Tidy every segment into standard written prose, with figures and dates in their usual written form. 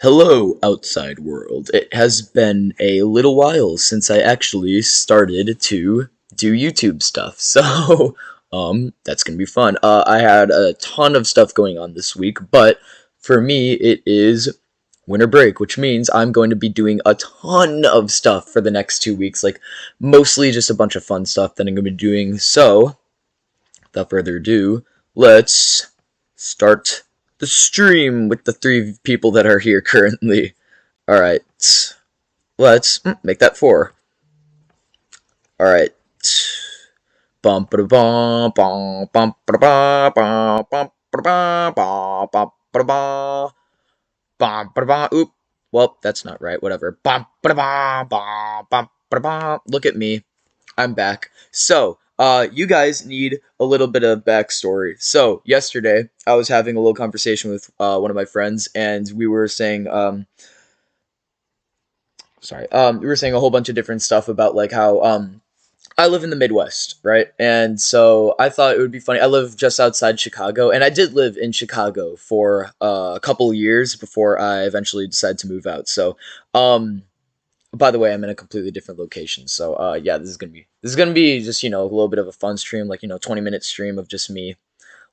Hello, outside world. It has been a little while since I actually started to do YouTube stuff, so that's gonna be fun. I had a ton of stuff going on this week, but for me, it is winter break, which means I'm going to be doing a ton of stuff for the next 2 weeks, like mostly just a bunch of fun stuff that I'm gonna be doing. So, without further ado, let's start the stream with the three people that are here currently. Alright, let's make that four. Alright. Bum ba bum bum bum ba ba bum bum ba bum bum ba bum ba. Oop. Well, that's not right. Whatever. Bum ba bum bum bum. Look at me. I'm back. So, you guys need a little bit of backstory. So, yesterday, I was having a little conversation with one of my friends, and we were saying, we were saying a whole bunch of different stuff about like how I live in the Midwest, right? And so I thought it would be funny. I live just outside Chicago, and I did live in Chicago for a couple of years before I eventually decided to move out. So, by the way, I'm in a completely different location. So, yeah, this is gonna be just a little bit of a fun stream, like 20-minute stream of just me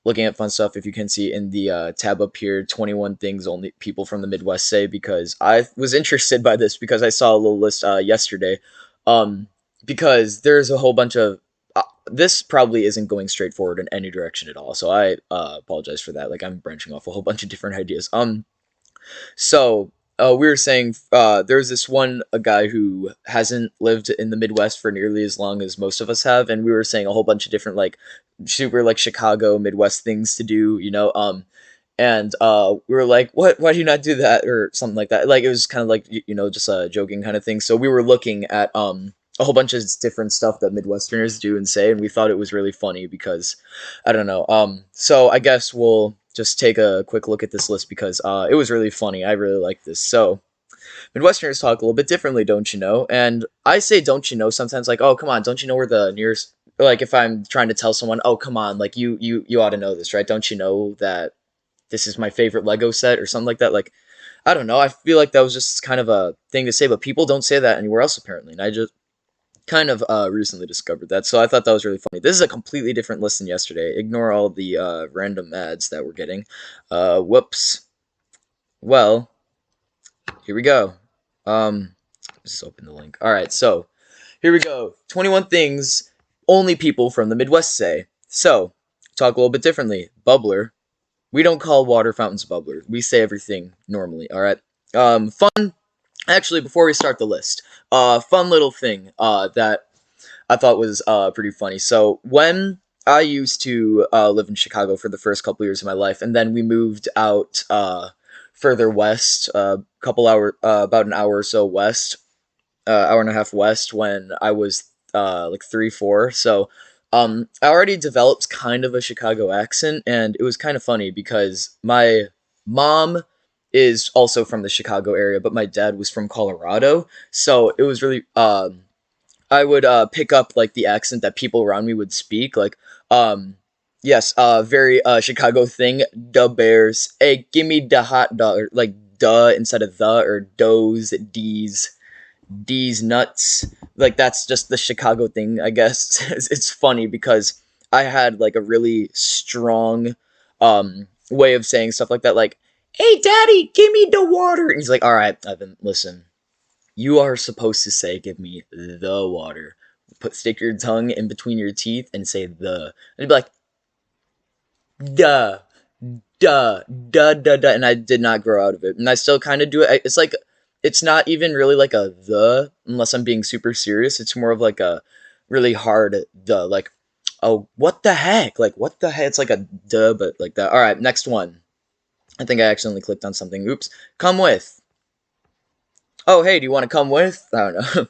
looking at fun stuff. If you can see in the tab up here, 21 things only people from the Midwest say, because I was interested by this because I saw a little list yesterday. Um, because there's a whole bunch of this probably isn't going straightforward in any direction at all. So I apologize for that. Like I'm branching off a whole bunch of different ideas. So we were saying there's this one a guy who hasn't lived in the Midwest for nearly as long as most of us have, and we were saying a whole bunch of different like super like Chicago Midwest things to do, and we were like, "What? Why do you not do that?" or something like that. Like it was kind of like just a joking kind of thing. So we were looking at a whole bunch of different stuff that Midwesterners do and say, and we thought it was really funny because I don't know. So I guess we'll just take a quick look at this list because it was really funny. I really like this. So Midwesterners talk a little bit differently, don't you know? And I say, don't you know? Sometimes like, oh, come on, don't you know where the nearest? Like if I'm trying to tell someone, oh, come on, like you ought to know this, right? Don't you know that this is my favorite Lego set or something like that? Like I don't know. I feel like that was just kind of a thing to say, but people don't say that anywhere else apparently. And I just kind of recently discovered that, so I thought that was really funny. This is a completely different list than yesterday. Ignore all the random ads that we're getting. Whoops. Well, here we go. Just open the link. All right, so here we go. 21 things only people from the Midwest say. So, talk a little bit differently. Bubbler. We don't call water fountains bubblers. We say everything normally. All right. Fun. Actually, before we start the list, fun little thing that I thought was pretty funny. So when I used to live in Chicago for the first couple years of my life, and then we moved out further west, about an hour or so west, hour and a half west, when I was like 3, 4. So I already developed kind of a Chicago accent, and it was kind of funny because my mom is also from the Chicago area, but my dad was from Colorado. So it was really I would pick up like the accent that people around me would speak, like yes, very Chicago thing. The Bears, hey, give me the hot dog, or, like duh instead of the, or does, D's nuts. Like that's just the Chicago thing, I guess. It's funny because I had like a really strong way of saying stuff like that, like, "Hey, Daddy, give me the water," and he's like, "All right, Evan, listen." You are supposed to say, "Give me the water." Stick your tongue in between your teeth and say the. And be like, duh, duh. And I did not grow out of it. And I still kind of do it. It's like, it's not even really like a the, unless I'm being super serious. It's more of like a really hard duh. Like, oh, what the heck? Like, what the heck? It's like a duh, but like that. All right, next one. I think I accidentally clicked on something. Oops. Come with. Oh, hey, do you want to come with? I don't know.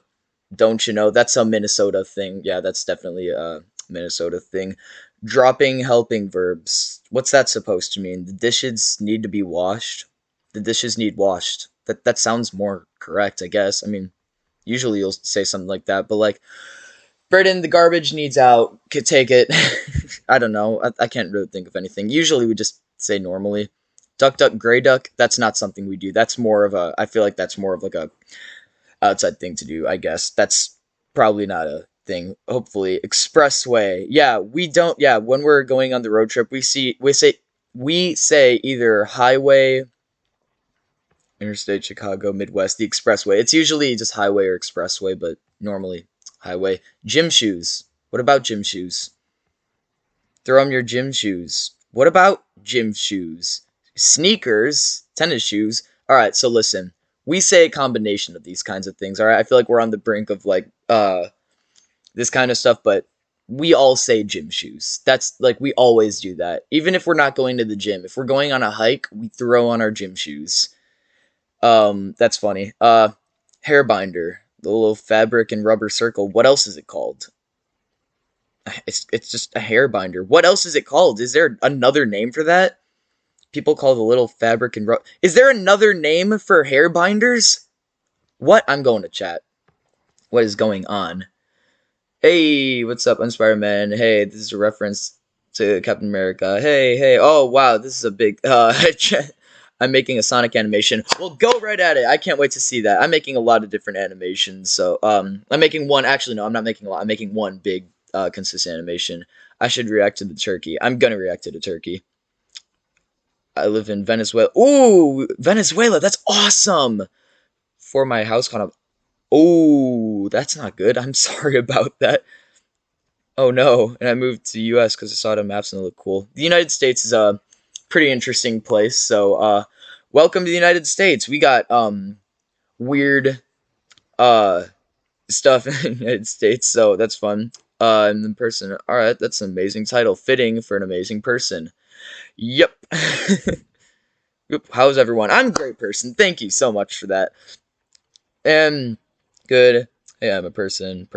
Don't you know? That's a Minnesota thing. Yeah, that's definitely a Minnesota thing. Dropping helping verbs. What's that supposed to mean? The dishes need to be washed. The dishes need washed. That sounds more correct, I guess. I mean, usually you'll say something like that, but like, Britain, the garbage needs out. Could take it. I don't know. I can't really think of anything. Usually we just say normally. Duck duck gray duck. That's not something we do. That's more of a. I feel like that's more of like a outside thing to do. I guess that's probably not a thing. Hopefully, expressway. Yeah, we don't. Yeah, when we're going on the road trip, we say either highway, interstate, Chicago, Midwest, the expressway. It's usually just highway or expressway, but normally highway. Gym shoes. What about gym shoes? Throw on your gym shoes. What about gym shoes? Sneakers, tennis shoes. All right, so listen. We say a combination of these kinds of things. All right, I feel like we're on the brink of like this kind of stuff, but we all say gym shoes. That's like we always do that. Even if we're not going to the gym, if we're going on a hike, we throw on our gym shoes. That's funny. Hair binder, the little fabric and rubber circle. What else is it called? It's just a hair binder. What else is it called? Is there another name for that? People call the little fabric and rubber. Is there another name for hair binders? What? I'm going to chat. What is going on? Hey, what's up, Unspired Man? Hey, this is a reference to Captain America. Hey, hey. Oh, wow, this is a big. I'm making a Sonic animation. Well, go right at it. I can't wait to see that. I'm making a lot of different animations. So, I'm making one. Actually, no, I'm not making a lot. I'm making one big, consistent animation. I should react to the turkey. I'm gonna react to the turkey. I live in Venezuela. Ooh, Venezuela. That's awesome. For my house, kind of. Oh, that's not good. I'm sorry about that. Oh no, and I moved to the U.S. because I saw it on maps and it looked cool. The United States is a pretty interesting place, so welcome to the United States. We got weird uh stuff in the United States, so that's fun. And the person, all right, that's an amazing title, fitting for an amazing person. Yep. Yep. How's everyone? I'm a great person. Thank you so much for that. And good. Hey, I'm a person.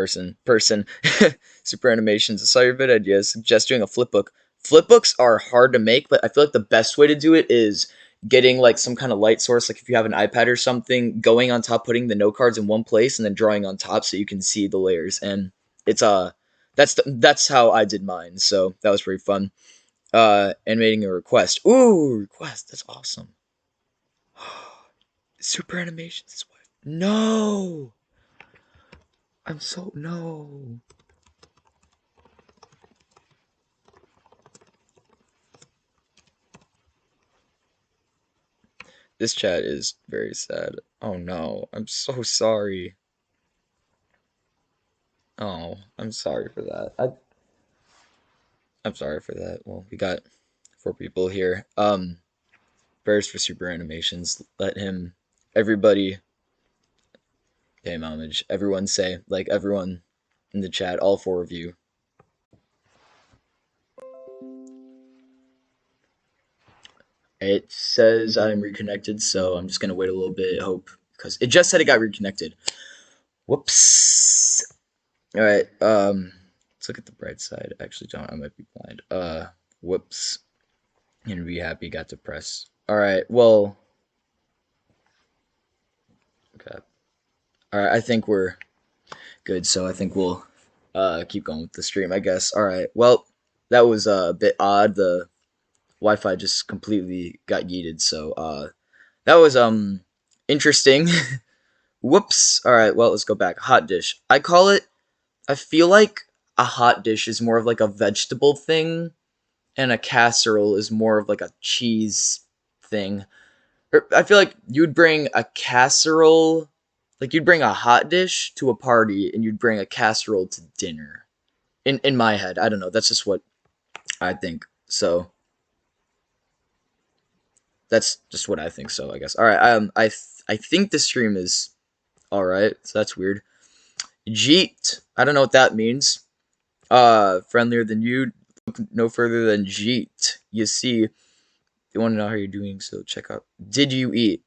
Super animations. I saw your vid ideas. Suggest doing a flip book. Flip books are hard to make, but I feel like the best way to do it is getting like some kind of light source, like if you have an iPad or something, going on top, putting the note cards in one place, and then drawing on top so you can see the layers. And it's that's how I did mine. So that was pretty fun. Animating a request. Ooh, request. That's awesome. Super animations. No. I'm so no. This chat is very sad. Oh no, I'm so sorry. Oh, I'm sorry for that. I'm sorry for that. Well, we got four people here. Prayers for super animations. Let him, everybody, pay him homage. Everyone say, like everyone in the chat, all four of you. It says I'm reconnected, so I'm just gonna wait a little bit. Hope because it just said it got reconnected. Whoops. All right. Let's look at the bright side. Actually, don't. I might be blind. Whoops. And be happy. Got to press. All right. Well. Okay. All right. I think we're good. So I think we'll keep going with the stream. I guess. All right. Well, that was a bit odd. The Wi-Fi just completely got yeeted. So that was interesting. Whoops. All right. Well, let's go back. Hot dish. I feel like a hot dish is more of like a vegetable thing, and a casserole is more of like a cheese thing. I feel like you'd bring a casserole, like you'd bring a hot dish to a party, and you'd bring a casserole to dinner. In my head, I don't know. That's just what I think. So that's just what I think. So I guess. All right. I think the stream is all right. So that's weird. Jeet. I don't know what that means. Friendlier than you. Look no further than Jeet. You see, they want to know how you're doing, so check out. Did you eat?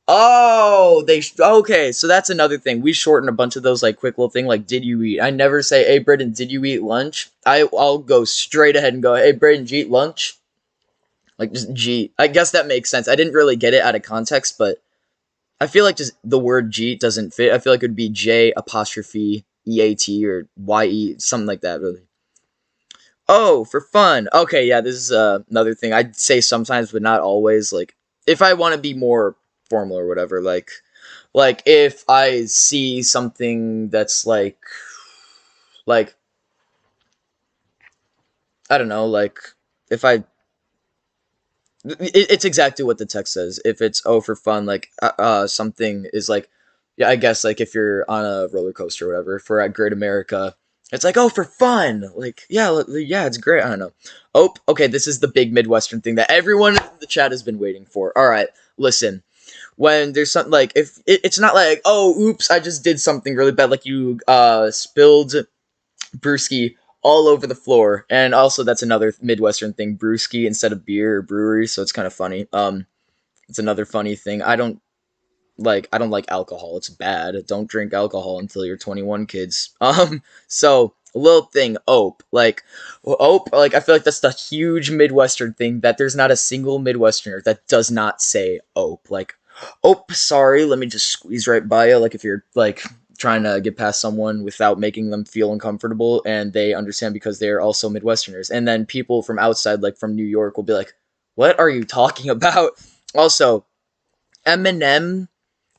Oh, okay. So that's another thing. We shorten a bunch of those like quick little thing like did you eat? I never say, hey Britton, did you eat lunch? I'll go straight ahead and go, hey Britton, did you eat lunch? Like just G. I guess that makes sense. I didn't really get it out of context, but I feel like just the word G doesn't fit. I feel like it would be J apostrophe EAT or YE, something like that, really. Oh, for fun. Okay, yeah, this is another thing I'd say sometimes, but not always. Like, if I want to be more formal or whatever, like if I see something that's like I don't know, like if I it's exactly what the text says. If it's oh for fun, like something is like, yeah, I guess like if you're on a roller coaster or whatever for at Great America, it's like oh for fun, like yeah, yeah, it's great. I don't know. Oh, okay, this is the big Midwestern thing that everyone in the chat has been waiting for. All right, listen. When there's something like if it's not like oh oops I just did something really bad like you spilled brewski all over the floor. And also that's another Midwestern thing, brewski instead of beer or brewery, so it's kind of funny. It's another funny thing. I don't like alcohol. It's bad. Don't drink alcohol until you're 21, kids. So a little thing, ope. Like I feel like that's the huge Midwestern thing that there's not a single Midwesterner that does not say ope. Like, ope, sorry, let me just squeeze right by you. Like if you're like trying to get past someone without making them feel uncomfortable and they understand because they're also Midwesterners. And then people from outside, like from New York, will be like, what are you talking about? Also, Eminem,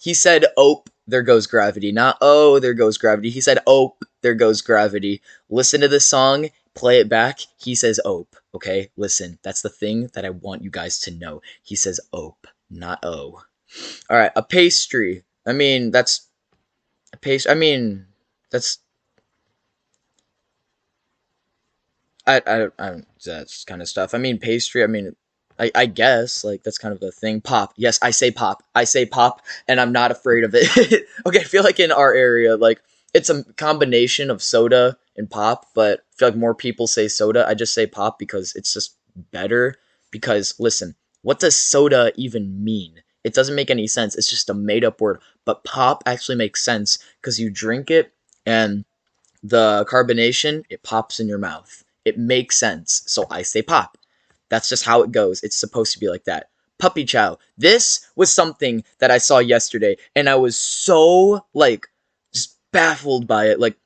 he said, "Ope, there goes gravity." Not, "Oh, there goes gravity." He said, "Ope, there goes gravity." Listen to this song, play it back. He says, "Ope." Okay, listen. That's the thing that I want you guys to know. He says, "Ope," not "Oh." All right, a pastry. I mean, that's a pastry. I mean, that's I don't that's kind of stuff. I mean, pastry. I mean, I guess like that's kind of a thing. Pop. Yes, I say pop. I say pop, and I'm not afraid of it. Okay, I feel like in our area, like it's a combination of soda and pop, but I feel like more people say soda. I just say pop because it's just better. Because listen, what does soda even mean? It doesn't make any sense. It's just a made up word. But pop actually makes sense because you drink it and the carbonation, it pops in your mouth. It makes sense. So I say pop. That's just how it goes. It's supposed to be like that. Puppy chow. This was something that I saw yesterday, and I was so, like, just baffled by it. Like,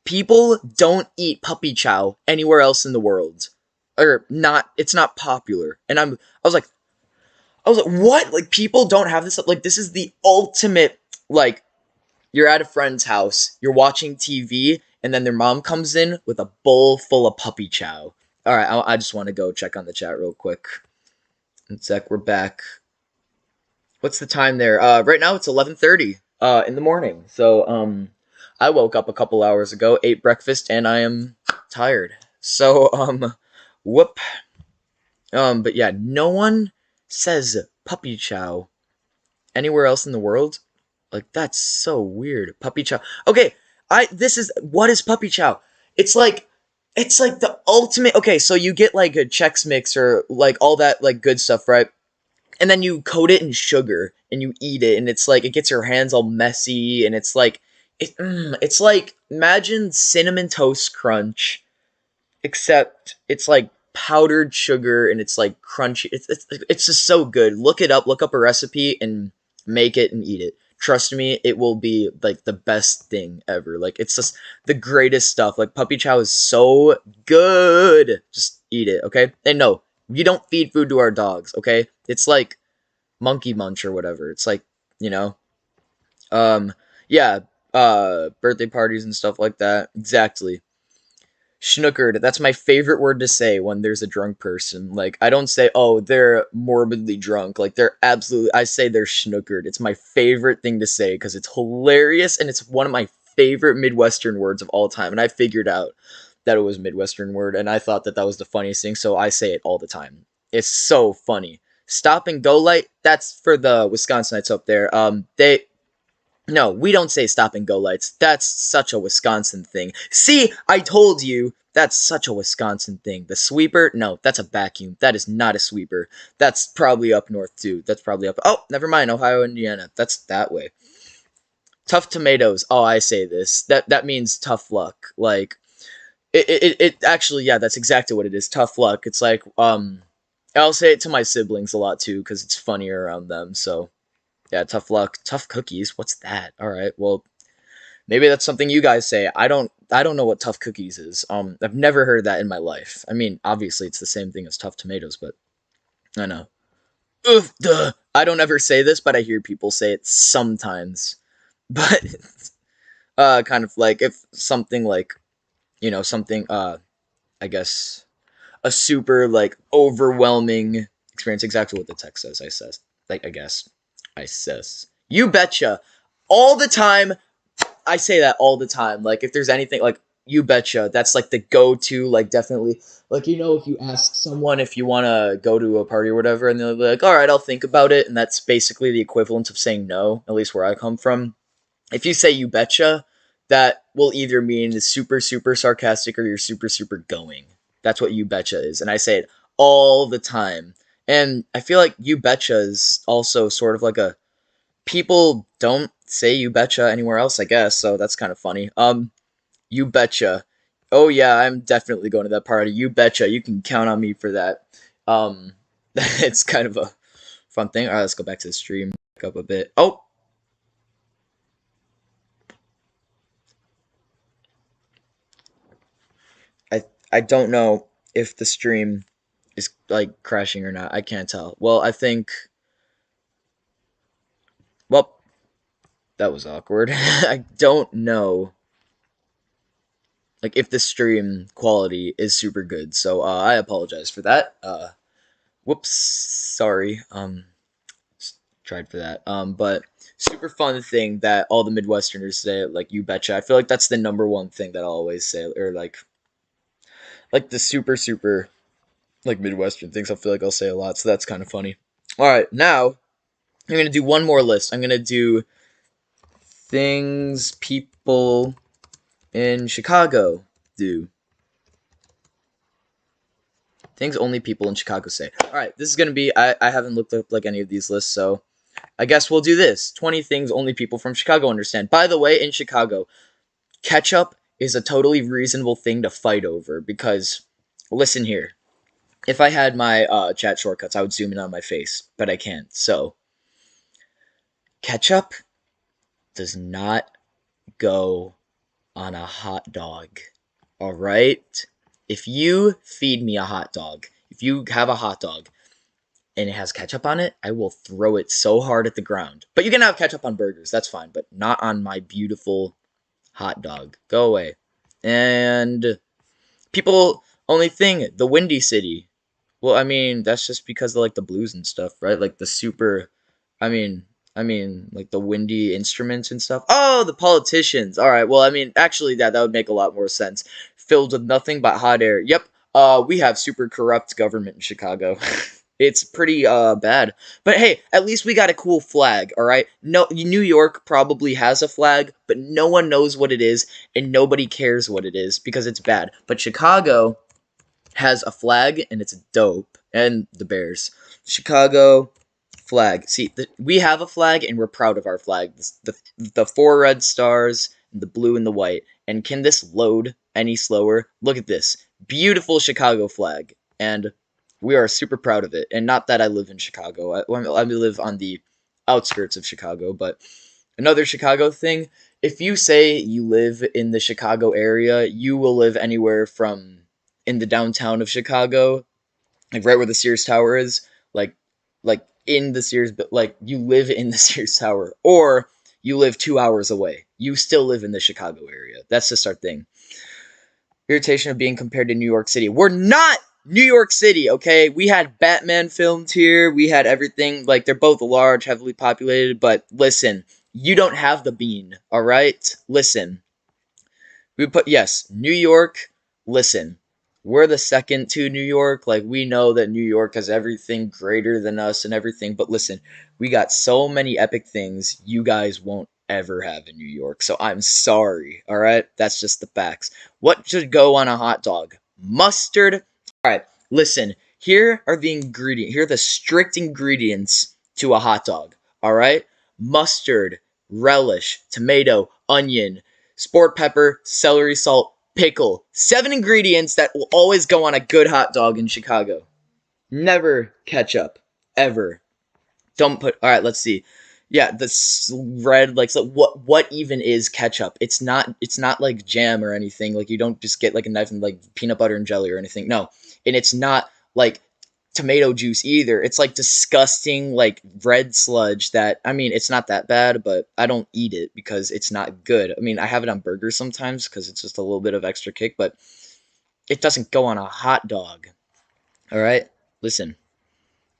people don't eat puppy chow anywhere else in the world. Or not, it's not popular. And I was like, what? Like, people don't have this? Like, this is the ultimate, like, you're at a friend's house, you're watching TV, and then their mom comes in with a bowl full of puppy chow. All right, I just want to go check on the chat real quick. One sec, we're back. What's the time there? Right now it's 11:30 in the morning. So I woke up a couple hours ago, ate breakfast, and I am tired. So whoop. But yeah, no one says puppy chow anywhere else in the world. Like that's so weird. Puppy chow. Okay, I this is what is puppy chow? It's like it's like the ultimate. Okay, so you get like a Chex Mix or like all that like good stuff, right? And then you coat it in sugar and you eat it, and it's like it gets your hands all messy, and it's like imagine cinnamon toast crunch, except it's like powdered sugar and it's like crunchy. It's just so good. Look it up. Look up a recipe and make it and eat it. Trust me, it will be like the best thing ever. Like it's just the greatest stuff. Like puppy chow is so good. Just eat it, okay? And no, you don't feed food to our dogs, okay? It's like monkey munch or whatever. It's like, you know, um yeah, birthday parties and stuff like that. Exactly. Schnookered. That's my favorite word to say when there's a drunk person. Like, I don't say, oh, they're morbidly drunk. Like, they're absolutely, I say they're schnookered. It's my favorite thing to say because it's hilarious and it's one of my favorite Midwestern words of all time. And I figured out that it was a Midwestern word and I thought that that was the funniest thing. So I say it all the time. It's so funny. Stop and go light. That's for the Wisconsinites up there. No, we don't say stop and go lights. That's such a Wisconsin thing. See, I told you. That's such a Wisconsin thing. The sweeper? No, that's a vacuum. That is not a sweeper. That's probably up north too. That's probably up. Oh, never mind. Ohio, Indiana. That's that way. Tough tomatoes. Oh, I say this. That means tough luck. Like it actually, yeah, that's exactly what it is. Tough luck. It's like I'll say it to my siblings a lot too because it's funnier around them. So yeah, tough luck. Tough cookies. What's that? All right. Well, maybe that's something you guys say. I don't I don't know what tough cookies is. I've never heard that in my life. I mean, obviously it's the same thing as tough tomatoes, but I know. Ugh, duh. I don't ever say this, but I hear people say it sometimes. But kind of like if something like something I guess a super like overwhelming experience. Exactly what the text says. I says like I guess I says you betcha all the time. I say that all the time. Like if there's anything like you betcha, that's like the go-to. Like definitely, like if you ask someone if you want to go to a party or whatever, and they'll be like, "All right, I'll think about it," and that's basically the equivalent of saying no. At least where I come from. If you say you betcha, that will either mean super super sarcastic or you're super super going. That's what you betcha is, and I say it all the time. And I feel like you betcha is also sort of like a people don't say you betcha anywhere else, I guess, so that's kind of funny. You betcha. Oh yeah, I'm definitely going to that party. You betcha. You can count on me for that. Um, it's kind of a fun thing. All right, let's go back to the stream. Back up a bit. Oh, I don't know if the stream is like crashing or not. I can't tell. Well, I think. Well, that was awkward. I don't know like if the stream quality is super good. So I apologize for that. Whoops, sorry. Tried for that. But super fun thing that all the Midwesterners say, like you betcha. I feel like that's the number one thing that I'll always say, or like the super super like Midwestern things. I feel like I'll say a lot, so that's kind of funny. All right, now I'm gonna do one more list. I'm gonna do things people in Chicago do. Things only people in Chicago say. All right, this is gonna be. I haven't looked up like any of these lists, so I guess we'll do this. 20 things only people from Chicago understand. By the way, in Chicago, ketchup is a totally reasonable thing to fight over because, listen here. If I had my chat shortcuts, I would zoom in on my face, but I can't. So, ketchup does not go on a hot dog. Alright? If you feed me a hot dog, if you have a hot dog and it has ketchup on it, I will throw it so hard at the ground. But you can have ketchup on burgers, that's fine, but not on my beautiful hot dog. Go away. And people only thing, the Windy City. Well, I mean, that's just because of like the blues and stuff, right? Like the super I mean like the windy instruments and stuff. Oh, the politicians. All right. Well, I mean, actually that would make a lot more sense. Filled with nothing but hot air. Yep. We have super corrupt government in Chicago. It's pretty bad. But hey, at least we got a cool flag, all right? No, New York probably has a flag, but no one knows what it is and nobody cares what it is because it's bad. But Chicago has a flag and it's dope, and the Bears. Chicago flag. See, we have a flag and we're proud of our flag. The four red stars, the blue and the white. And can this load any slower? Look at this. Beautiful Chicago flag. And we are super proud of it. And not that I live in Chicago. I live on the outskirts of Chicago. But another Chicago thing, if you say you live in the Chicago area, you will live anywhere from in the downtown of Chicago, like right where the Sears Tower is, like in the Sears, but like you live in the Sears Tower, or you live 2 hours away. You still live in the Chicago area. That's just our thing. Irritation of being compared to New York City. We're not New York City, okay? We had Batman filmed here. We had everything. Like, they're both large, heavily populated, but listen, you don't have the bean, all right? Listen. We put, yes, New York, listen. We're the second to New York. Like, we know that New York has everything greater than us and everything, but listen, we got so many epic things you guys won't ever have in New York. So I'm sorry, all right? That's just the facts. What should go on a hot dog? Mustard. All right, listen. Here are the ingredients. Here are the strict ingredients to a hot dog, all right? Mustard, relish, tomato, onion, sport pepper, celery salt, pickle. 7 ingredients that will always go on a good hot dog in Chicago. Never ketchup. Ever. Don't put... Alright, let's see. Yeah, the red like, so what even is ketchup? It's not like jam or anything. Like you don't just get like a knife and like peanut butter and jelly or anything. No, and it's not like tomato juice either. It's like disgusting like red sludge that, I mean, it's not that bad, but I don't eat it because it's not good. I mean, I have it on burgers sometimes because it's just a little bit of extra kick, but it doesn't go on a hot dog. All right, listen.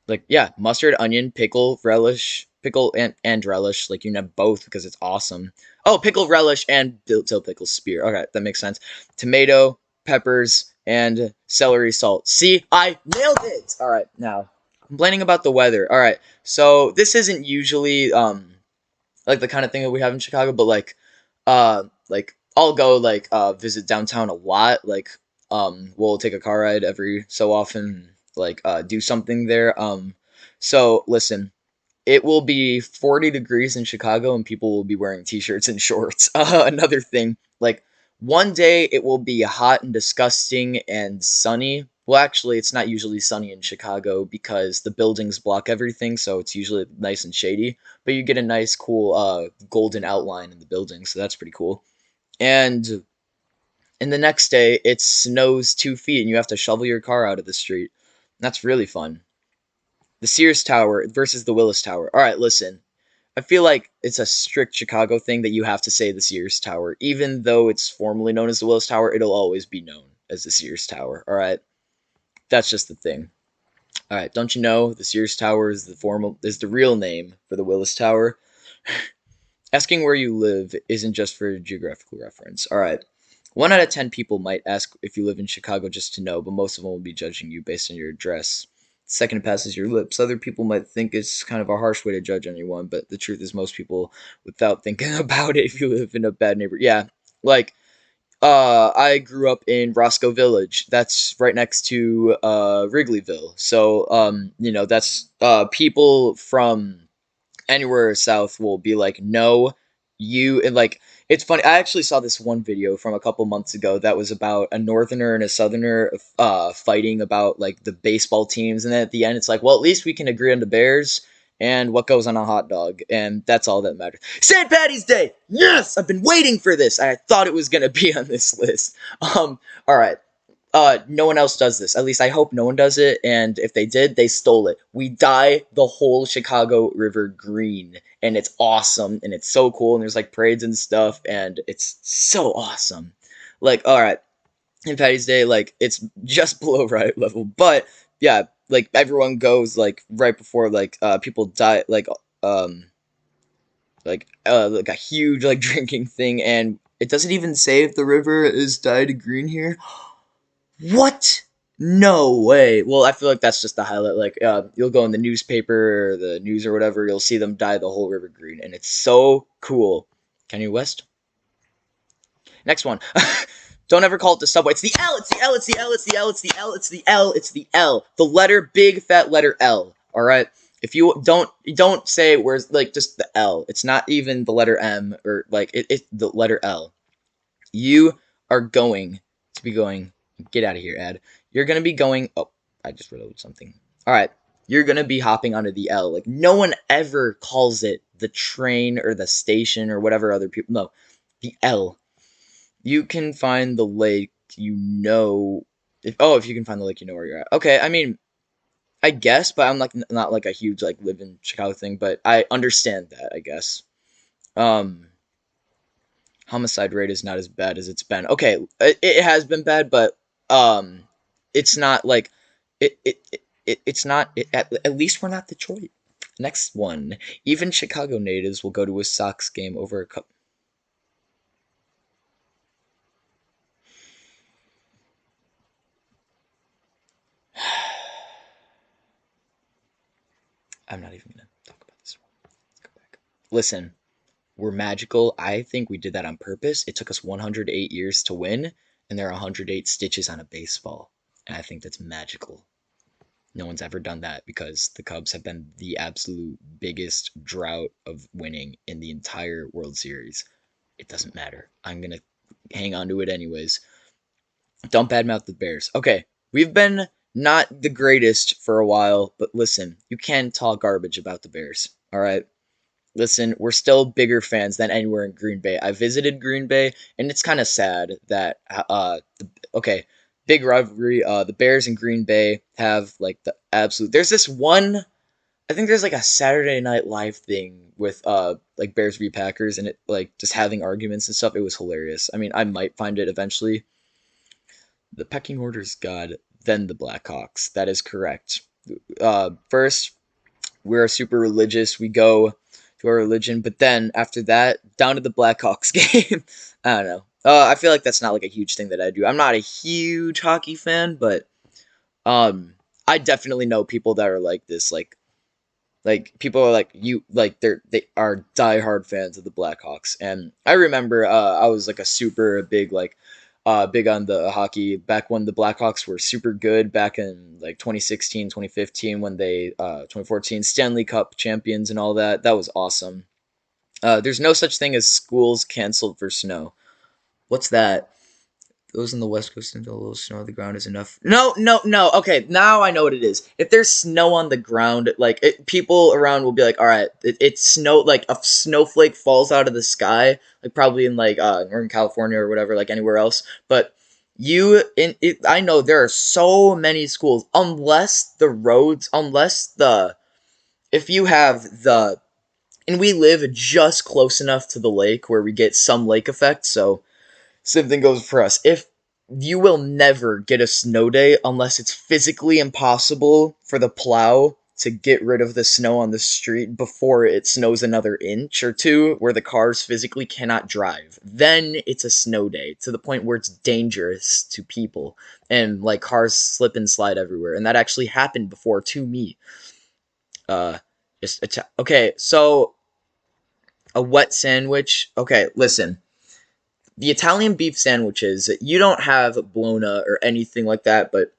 Like, yeah, mustard, onion, pickle, relish, pickle and relish. Like, you can have both because it's awesome. Oh, pickle, relish, and dill pickle spear. Okay, that makes sense. Tomato, peppers, and celery salt. See, I nailed it. All right, now complaining about the weather. All right, so this isn't usually like the kind of thing that we have in Chicago, but like I'll go like visit downtown a lot. Like we'll take a car ride every so often, like do something there. So listen, it will be 40 degrees in Chicago and people will be wearing t-shirts and shorts. Another thing, like one day it will be hot and disgusting and sunny. Well, actually, it's not usually sunny in Chicago because the buildings block everything, so it's usually nice and shady. But you get a nice, cool, golden outline in the building, so that's pretty cool. And the next day, it snows 2 feet, and you have to shovel your car out of the street. That's really fun. The Sears Tower versus the Willis Tower. All right, listen. I feel like it's a strict Chicago thing that you have to say the Sears Tower. Even though it's formerly known as the Willis Tower, it'll always be known as the Sears Tower. All right, that's just the thing. All right, don't you know the Sears Tower is the real name for the Willis Tower? Asking where you live isn't just for geographical reference. All right. 1 out of 10 people might ask if you live in Chicago just to know, but most of them will be judging you based on your address. Second, it passes your lips. Other people might think it's kind of a harsh way to judge anyone, but the truth is, most people, without thinking about it, if you live in a bad neighborhood, yeah, like I grew up in Roscoe Village. That's right next to Wrigleyville. So that's people from anywhere south will be like, no, you, and like, it's funny. I actually saw this one video from a couple months ago that was about a northerner and a southerner fighting about like the baseball teams, and then at the end it's like, well, at least we can agree on the Bears and what goes on a hot dog, and that's all that matters. St. Patty's Day, yes, I've been waiting for this. I thought it was gonna be on this list. All right, no one else does this. At least I hope no one does it. And if they did, they stole it. We dye the whole Chicago River green, and it's awesome, and it's so cool. And there's like parades and stuff, and it's so awesome. Like, all right, in Patty's Day, like it's just below riot level, but yeah, like everyone goes like right before like people die like a huge like drinking thing, and it doesn't even say if the river is dyed green here. What? No way. Well, I feel like that's just the highlight. Like, you'll go in the newspaper or the news or whatever, you'll see them dye the whole river green, and it's so cool. Kanye West. Next one. Don't ever call it the subway. It's the L. It's the L. It's the L. It's the L. It's the L. It's the L. It's the L. The letter, big fat letter L. All right. If you don't say where's like just the L. It's not even the letter M or like it the letter L. You are going to be going. Get out of here, Ed. You're gonna be going. Oh, I just reloaded something. All right, you're gonna be hopping onto the L. Like no one ever calls it the train or the station or whatever other people. No, the L. You can find the lake. You know, if you can find the lake, you know where you're at. Okay, I mean, I guess, but I'm like not like a huge like live in Chicago thing, but I understand that. I guess. Um, Homicide rate is not as bad as it's been. Okay, it has been bad, but um, it's not like it's not. At least we're not Detroit. Next one. Even Chicago natives will go to a Sox game over a cup. I'm not even gonna talk about this one. Let's go back. Listen, we're magical. I think we did that on purpose. It took us 108 years to win, and there are 108 stitches on a baseball, and I think that's magical. No one's ever done that because the Cubs have been the absolute biggest drought of winning in the entire World Series. It doesn't matter. I'm going to hang on to it anyways. Don't badmouth the Bears. Okay, we've been not the greatest for a while, but listen, you can talk garbage about the Bears. All right? listen, we're still bigger fans than anywhere in Green Bay. I visited Green Bay, and it's kind of sad that okay, big rivalry. The Bears and Green Bay have like the absolute. There's this one. I think there's like a Saturday Night Live thing with like Bears v Packers, and it like just having arguments and stuff. It was hilarious. I mean, I might find it eventually. The pecking order is God, then the Blackhawks. That is correct. First, we're super religious. We go to our religion, but then after that, down to the Blackhawks game. I don't know. I feel like that's not like a huge thing that I do. I'm not a huge hockey fan, but um, I definitely know people that are like this. Like people are like you like they are diehard fans of the Blackhawks, and I remember I was like a super big like big on the hockey back when the Blackhawks were super good back in like 2016, 2015 when they 2014 Stanley Cup champions and all that. That was awesome. There's no such thing as schools canceled for snow. What's that? Those in the West Coast until a little snow on the ground is enough. No, no, no. Okay, now I know what it is. If there's snow on the ground, like people around will be like, "All right, it's snow." Like a snowflake falls out of the sky, like probably in like Northern California or whatever, like anywhere else. But I know there are so many schools, unless the if you have the, and we live just close enough to the lake where we get some lake effect, so same thing goes for us. If you will never get a snow day unless it's physically impossible for the plow to get rid of the snow on the street before it snows another inch or two, where the cars physically cannot drive. Then it's a snow day to the point where it's dangerous to people and like cars slip and slide everywhere. And that actually happened before to me. Uh, okay, so a wet sandwich. Okay, listen, the Italian beef sandwiches, you don't have bologna or anything like that, but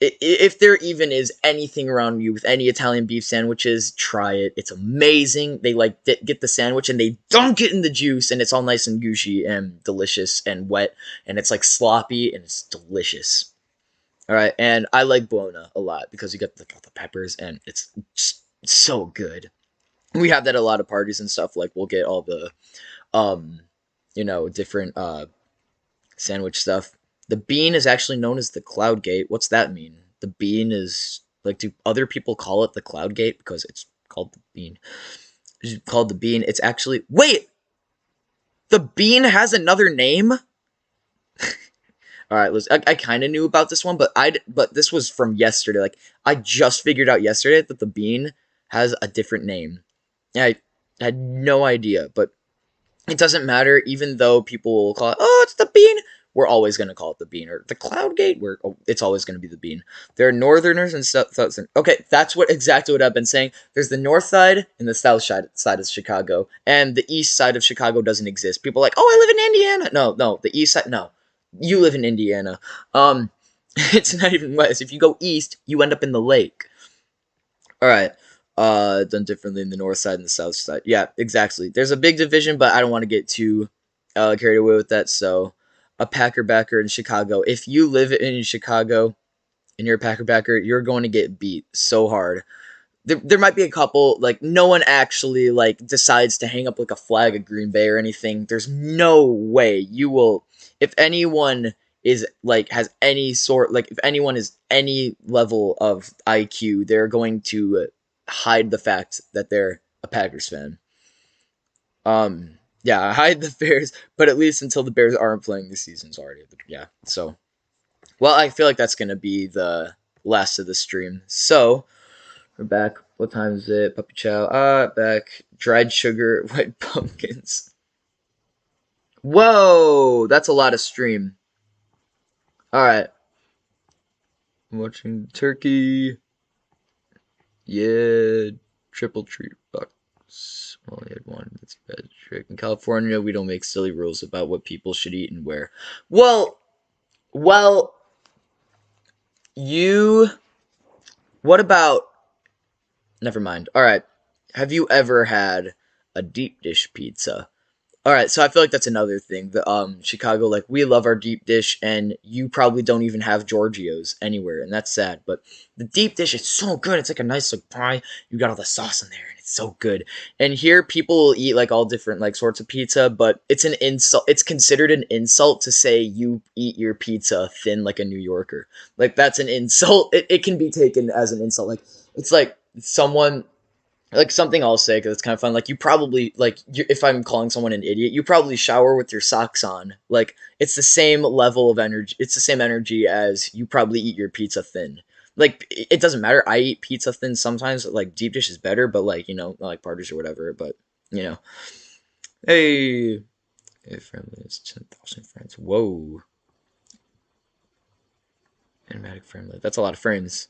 if there even is anything around you with any Italian beef sandwiches, try it. It's amazing. They like get the sandwich and they dunk it in the juice, and it's all nice and gushy and delicious and wet, and it's like sloppy and it's delicious. All right, and I like bologna a lot because you get the peppers and it's just so good. We have that at a lot of parties and stuff. Like we'll get all the um, different sandwich stuff. The bean is actually known as the cloud gate. What's that mean? The bean is like, do other people call it the cloud gate because it's called the bean? It's called the bean. It's actually wait. The bean has another name. All right, I kind of knew about this one, but this was from yesterday. Like I just figured out yesterday that the bean has a different name. Yeah, I had no idea, but it doesn't matter, even though people will call it, oh, it's the bean. We're always going to call it the bean. Or the cloud gate, it's always going to be the bean. There are northerners and southern. Okay, that's exactly what I've been saying. There's the north side and the south side of Chicago. And the east side of Chicago doesn't exist. People are like, oh, I live in Indiana. No, the east side, no. You live in Indiana. It's not even west. If you go east, you end up in the lake. All right. Done differently in the north side and the south side. Yeah, exactly. There's a big division, but I don't want to get too carried away with that. So, a Packer backer in Chicago. If you live in Chicago and you're a Packer backer, you're going to get beat so hard. There might be a couple, like no one actually like decides to hang up like a flag of Green Bay or anything. There's no way you will. If anyone is like has any sort, like if anyone is any level of IQ, they're going to hide the fact that they're a Packers fan. Yeah, hide the Bears, but at least until the Bears aren't playing this season's already. Yeah, so well, I feel like that's gonna be the last of the stream. So we're back. What time is it? Puppy chow. Back. Dried sugar, white pumpkins. Whoa, that's a lot of stream. All right, I'm watching turkey. Yeah, triple treat bucks. Only had one. That's a bad trick. In California, we don't make silly rules about what people should eat and where. Well, you. What about? Never mind. All right. Have you ever had a deep dish pizza? All right, so I feel like that's another thing. The Chicago, like we love our deep dish, and you probably don't even have Giorgio's anywhere, and that's sad. But the deep dish is so good. It's like a nice like pie. You got all the sauce in there, and It's so good. And here people will eat like all different like sorts of pizza, but it's an insult. It's considered an insult to say you eat your pizza thin like a New Yorker. Like that's an insult. It can be taken as an insult. Like it's like someone like something I'll say because it's kind of fun. Like you probably like if I'm calling someone an idiot, you probably shower with your socks on. Like it's the same level of energy. It's the same energy as you probably eat your pizza thin. Like it doesn't matter. I eat pizza thin sometimes. Like deep dish is better, but like not like Partridge or whatever. But you know, hey, hey friendly is 10,000 friends. Whoa, animatic friendly. That's a lot of frames.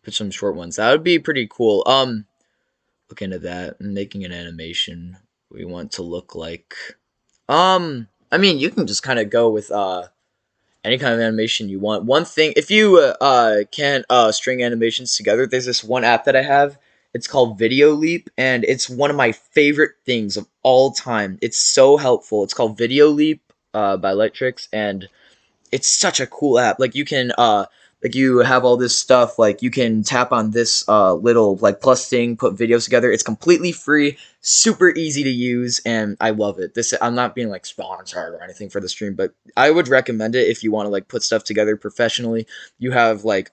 Put some short ones. That would be pretty cool. Look into that. Making an animation we want to look like. I mean, you can just kind of go with any kind of animation you want. One thing, if you can string animations together, there's this one app that I have. It's called Video Leap, and it's one of my favorite things of all time. It's so helpful. It's called Video Leap by Lightrix, and it's such a cool app. Like you can like you have all this stuff, like you can tap on this little like plus thing, put videos together. It's completely free, super easy to use, and I love it. This I'm not being like sponsored or anything for the stream, but I would recommend it if you want to like put stuff together professionally. You have like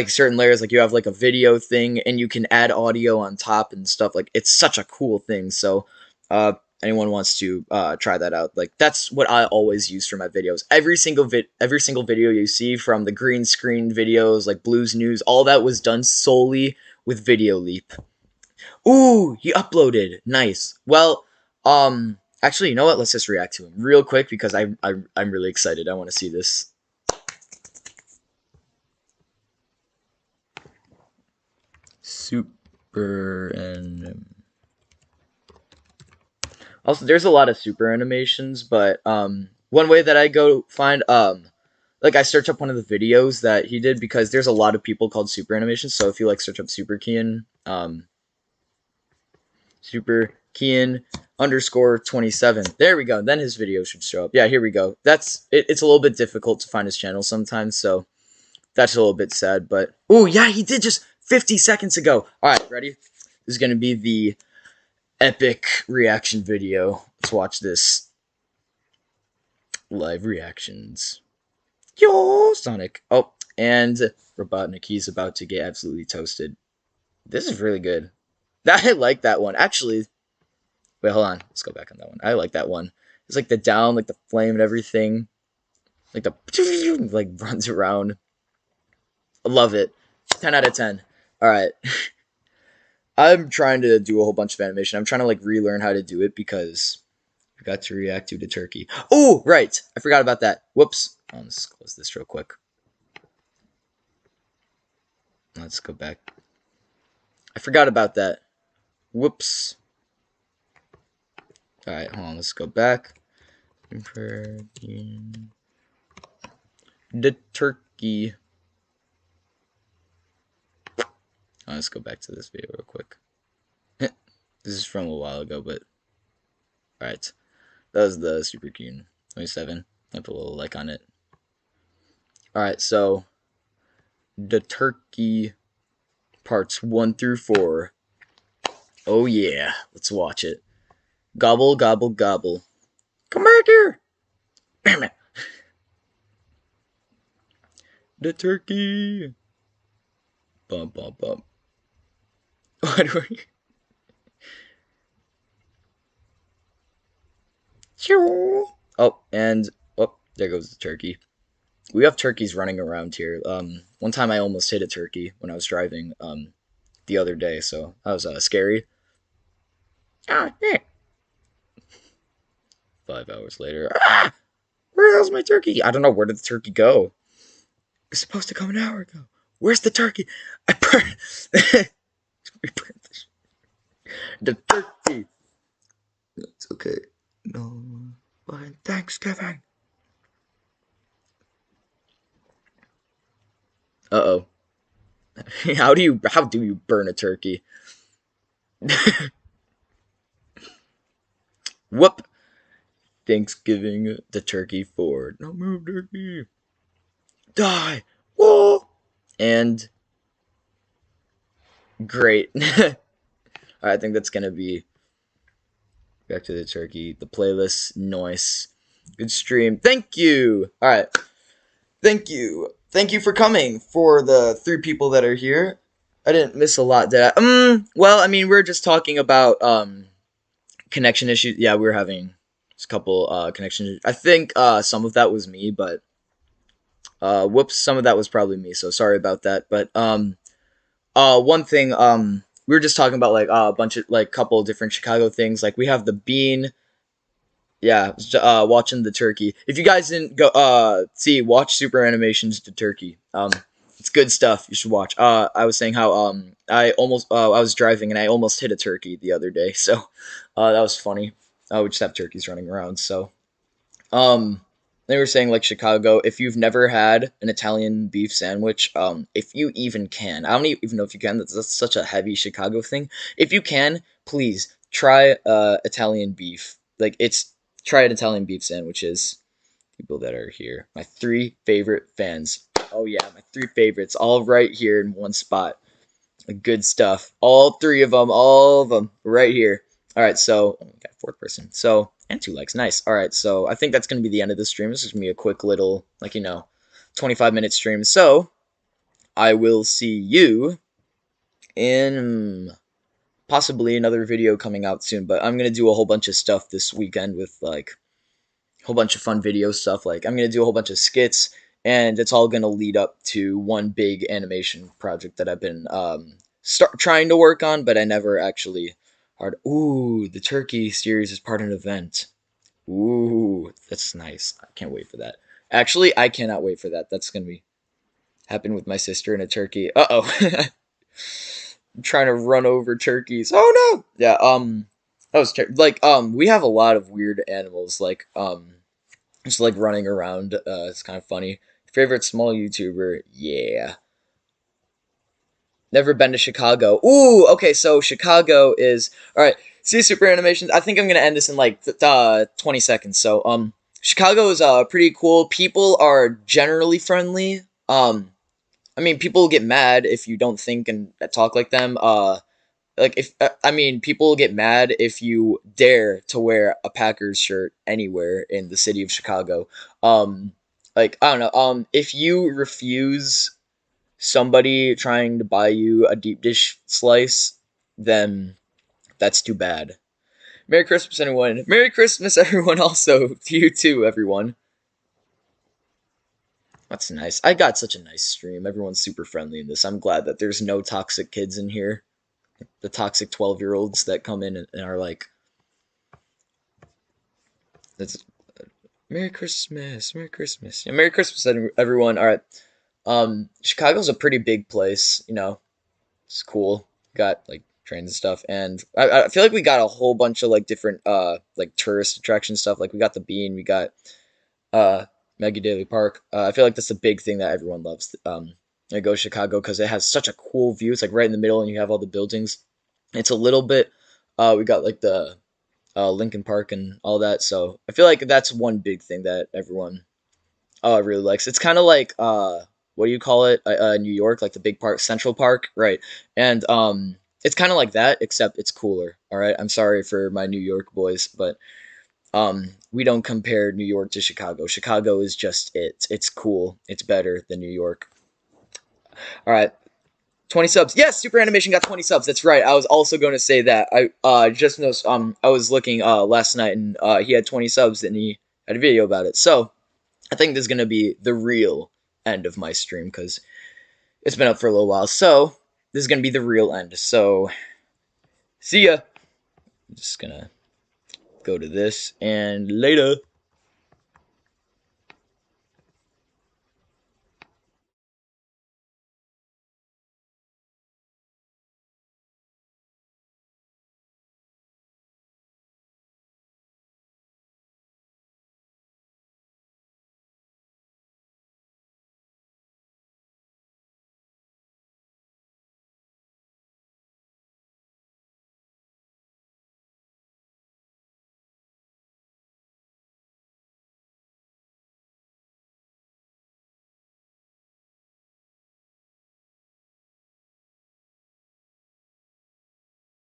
certain layers, like you have like a video thing and you can add audio on top and stuff. Like it's such a cool thing. So uh anyone wants to try that out, like that's what I always use for my videos. Every single video you see, from the green screen videos like Blues News, all that was done solely with Video Leap. Ooh, he uploaded. Nice. Well, actually, you know what, let's just react to him real quick because I'm really excited. I want to see this. Super and also there's a lot of super animations, but one way that I go find like I search up one of the videos that he did because there's a lot of people called super animations. So if you like search up Super Kian underscore 27, there we go. Then his video should show up. Yeah, here we go. That's it, it's a little bit difficult to find his channel sometimes, so that's a little bit sad. But oh yeah, he did just 50 seconds ago. All right, ready? This is gonna be the epic reaction video. Let's watch this. Live reactions. Yo, Sonic. Oh, and Robotnik, he's about to get absolutely toasted. This is really good. I like that one. Actually, wait, hold on. Let's go back on that one. I like that one. It's like the down, like the flame and everything. Like the like runs around. I love it. 10 out of 10. All right. I'm trying to do a whole bunch of animation. I'm trying to like relearn how to do it because I got to react to the turkey. Oh, right. I forgot about that. Whoops. Let's close this real quick. Let's go back. I forgot about that. Whoops. Alright, hold on. Let's go back. The turkey. Let's go back to this video real quick. This is from a while ago, but alright. That was the Super Keen 27. I put a little like on it. Alright, so the turkey parts 1 through 4. Oh yeah, let's watch it. Gobble, gobble, gobble. Come back here! Damn it! The turkey! Bum, bum, bum. What do we... Oh, and... Oh, there goes the turkey. We have turkeys running around here. One time I almost hit a turkey when I was driving, the other day, so that was, scary. Ah, yeah. 5 hours later. Ah! Where the hell's my turkey? I don't know. Where did the turkey go? It's supposed to come an hour ago. Where's the turkey? I burned... We burned the turkey. It's okay. No, but Thanksgiving. Uh-oh. How do you burn a turkey? Whoop. Thanksgiving the turkey forward. No move, turkey. Die. Whoa. And great. I think that's gonna be back to the turkey. The playlist, nice, good stream. Thank you. All right, thank you. Thank you for coming. For the 3 people that are here, I didn't miss a lot, did I? Well, I mean, we're just talking about connection issues. Yeah, we were having just a couple connection issues. I think some of that was me, but whoops, some of that was probably me. So sorry about that. But one thing we were just talking about like a bunch of like couple of different Chicago things. Like we have the bean. Yeah, watching the turkey. If you guys didn't go see, watch Super Animations to Turkey. It's good stuff. You should watch. I was saying how I was driving and I almost hit a turkey the other day. So that was funny. We just have turkeys running around. So um, they were saying like Chicago. If you've never had an Italian beef sandwich, if you even can, I don't even know if you can. That's such a heavy Chicago thing. If you can, please try Italian beef. Like it's try an Italian beef sandwiches. People that are here, my 3 favorite fans. Oh yeah, my 3 favorites, all right here in one spot. Good stuff. All 3 of them, all of them, right here. All right, so we got 4th person. So and 2 likes, nice. All right, so I think that's gonna be the end of the stream. This is gonna be a quick little, like 25-minute stream. So I will see you in possibly another video coming out soon. But I'm gonna do a whole bunch of stuff this weekend with like a whole bunch of fun video stuff. Like I'm gonna do a whole bunch of skits, and it's all gonna lead up to one big animation project that I've been trying to work on, but I never actually hard. Ooh, the turkey series is part of an event. Ooh, that's nice. I can't wait for that. Actually, I cannot wait for that. That's gonna be happen with my sister and a turkey. Uh oh. I'm trying to run over turkeys. Oh no. Yeah. That was like we have a lot of weird animals like just like running around. It's kind of funny. Favorite small YouTuber? Yeah. Never been to Chicago. Ooh, okay, so Chicago is alright. See Super Animations. I think I'm gonna end this in like 20 seconds. So Chicago is pretty cool. People are generally friendly. I mean people get mad if you don't think and talk like them. Like if I mean people get mad if you dare to wear a Packers shirt anywhere in the city of Chicago. Like I don't know. If you refuse somebody trying to buy you a deep dish slice, then that's too bad. Merry Christmas, everyone. Merry Christmas, everyone. Also to you too, everyone. That's nice. I got such a nice stream. Everyone's super friendly in this. I'm glad that there's no toxic kids in here. The toxic 12-year-olds that come in and are like, "That's Merry Christmas, Merry Christmas, yeah, Merry Christmas, everyone." All right, Chicago's a pretty big place. It's cool. Got like trains and stuff, and I feel like we got a whole bunch of like different like tourist attraction stuff. Like we got the Bean, we got uh Maggie Daly Park. I feel like that's a big thing that everyone loves. I go to Chicago because it has such a cool view. It's like right in the middle, and you have all the buildings. It's a little bit. We got like the Lincoln Park and all that. So I feel like that's one big thing that everyone really likes. It's kind of like what do you call it? New York, like the big park, Central Park, right? And it's kind of like that, except it's cooler. All right, I'm sorry for my New York boys, but we don't compare New York to Chicago. Chicago is just it. It's cool. It's better than New York. All right. 20 subs. Yes, Super Animation got 20 subs. That's right. I was also going to say that. I just noticed I was looking last night and he had 20 subs and he had a video about it. So, I think this is going to be the real end of my stream cuz it's been up for a little while. So, this is going to be the real end. So, see ya. I'm just going to go to this and later.